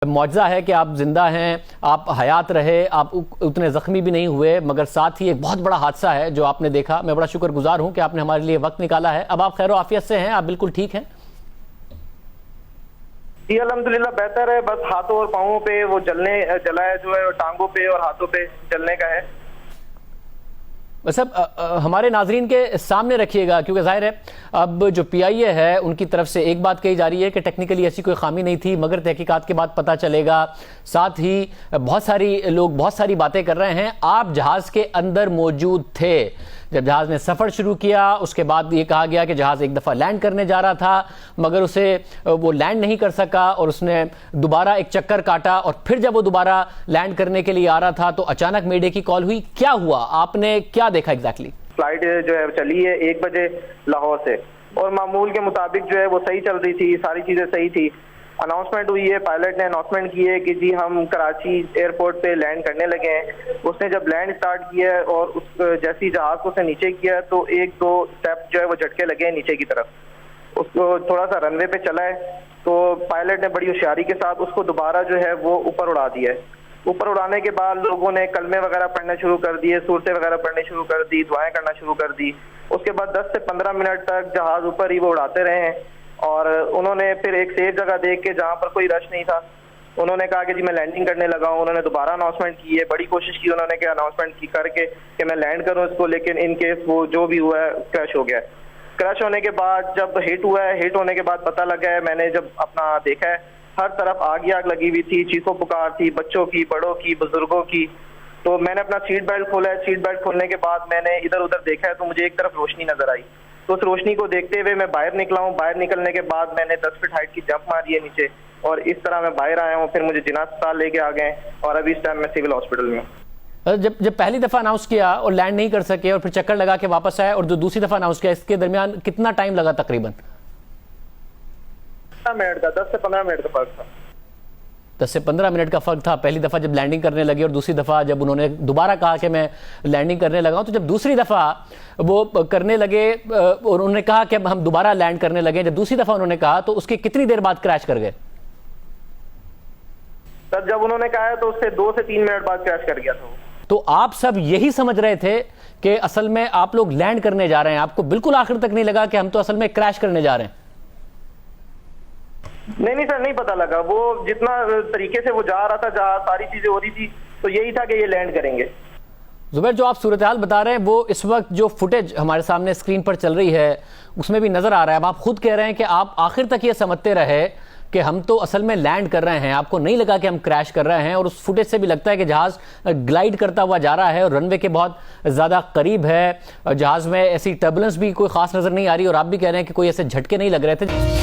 मौजज़ा है कि आप जिंदा हैं, आप हयात रहे, आप उतने ज़ख्मी भी नहीं हुए, मगर साथ ही एक बहुत बड़ा हादसा है जो आपने देखा। मैं बड़ा शुक्रगुजार हूं कि आपने हमारे लिए वक्त निकाला है। अब आप खैर आफियत से हैं, आप बिल्कुल ठीक हैं? जी अल्हम्दुलिल्लाह बेहतर है। बस हाथों और पाँवों पे वो जला है जो है, टांगों पे और हाथों पे जलने का है। बस अब हमारे नाजरीन के सामने रखिएगा, क्योंकि जाहिर है अब जो PIA है उनकी तरफ से एक बात कही जा रही है कि टेक्निकली ऐसी कोई खामी नहीं थी, मगर तहकीकात के बाद पता चलेगा। साथ ही बहुत सारी लोग बहुत सारी बातें कर रहे हैं। आप जहाज़ के अंदर मौजूद थे जब जहाज़ ने सफ़र शुरू किया, उसके बाद ये कहा गया कि जहाज़ एक दफ़ा लैंड करने जा रहा था मगर उसे वो लैंड नहीं कर सका और उसने दोबारा एक चक्कर काटा, और फिर जब वो दोबारा लैंड करने के लिए आ रहा था तो अचानक मीडिया की कॉल हुई। क्या हुआ, आपने क्या देखा एग्जैक्टली? फ्लाइट जो है चली है 1 बजे लाहौर से, और मामूल के मुताबिक जो है वो सही चल रही थी, सारी चीज़ें सही थी। अनाउंसमेंट हुई है, पायलट ने अनाउंसमेंट की है कि जी हम कराची एयरपोर्ट पे लैंड करने लगे हैं। उसने जब लैंड स्टार्ट किया और उस जैसी जहाज को उसने नीचे किया तो 1-2 स्टेप जो है वो झटके लगे हैं नीचे की तरफ। उसको थोड़ा सा रनवे पे चला है तो पायलट ने बड़ी होशियारी के साथ उसको दोबारा जो है वो ऊपर उड़ा दिया है। ऊपर उड़ाने के बाद लोगों ने कलमे वगैरह पढ़ने शुरू कर दिए, सूरतें वगैरह पढ़ने शुरू कर दी, दुआएं करना शुरू कर दी। उसके बाद 10 से 15 मिनट तक जहाज ऊपर ही वो उड़ाते रहे हैं, और उन्होंने फिर एक सेफ जगह देख के जहाँ पर कोई रश नहीं था उन्होंने कहा कि जी मैं लैंडिंग करने लगा हूँ। उन्होंने दोबारा अनाउंसमेंट की है, बड़ी कोशिश की उन्होंने कि अनाउंसमेंट की करके कि मैं लैंड करूँ इसको, लेकिन इन केस वो जो भी हुआ है क्रैश हो गया है। क्रैश होने के बाद जब हिट हुआ है, हिट होने के बाद पता लगा है, मैंने जब अपना देखा है हर तरफ आग ही आग लगी हुई थी, चीखों पुकार थी, बच्चों की, बड़ों की, बुजुर्गों की। तो मैंने अपना सीट बेल्ट खोला है, सीट बेल्ट खोलने के बाद मैंने इधर उधर देखा है तो मुझे एक तरफ रोशनी नजर आई, तो उस रोशनी को देखते हुए मैं बाहर निकला हूँ। बाहर निकलने के बाद मैंने 10 फीट हाइट की जंप मारी है नीचे, और इस तरह मैं बाहर आया हूँ। फिर मुझे जिना अस्पताल लेके आ गए और अभी इस टाइम मैं सिविल हॉस्पिटल में हूँ। जब पहली दफा अनाउंस किया और लैंड नहीं कर सके और फिर चक्कर लगा के वापस आए, और जो दूसरी दफा अनाउंस किया, इसके दरमियान कितना टाइम लगा? तकरीबन 10 का 10 से 15 मिनट का फर्क था। 10 से 15 मिनट का फर्क था पहली दफा जब लैंडिंग करने लगे, और दूसरी दफा जब उन्होंने दोबारा कहा कि मैं लैंडिंग करने लगा हूं। तो जब दूसरी दफा वो करने लगे और उन्होंने कहा कि हम दोबारा लैंड करने लगे, जब दूसरी दफा उन्होंने कहा तो उसके कितनी देर बाद क्रैश कर गए? सर जब उन्होंने कहा तो उससे 2 से 3 मिनट बाद क्रैश कर गया था। तो आप सब यही समझ रहे थे कि असल में आप लोग लैंड करने जा रहे हैं, आपको बिल्कुल आखिर तक नहीं लगा कि हम तो असल में क्रैश करने जा रहे हैं? नहीं सर, नहीं पता लगा। वो जितना तरीके से वो जा रहा था, जहाँ सारी चीजें हो रही थी, तो यही था कि ये लैंड करेंगे। जुबैर, जो आप सूरत हाल बता रहे हैं वो इस वक्त जो फुटेज हमारे सामने स्क्रीन पर चल रही है उसमें भी नजर आ रहा है। अब आप खुद कह रहे हैं कि आप आखिर तक ये समझते रहे कि हम तो असल में लैंड कर रहे हैं, आपको नहीं लगा कि हम क्रैश कर रहे हैं, और उस फुटेज से भी लगता है कि जहाज ग्लाइड करता हुआ जा रहा है और रनवे के बहुत ज़्यादा करीब है। जहाज में ऐसी टर्बुलेंस भी कोई खास नज़र नहीं आ रही, और आप भी कह रहे हैं कि कोई ऐसे झटके नहीं लग रहे थे।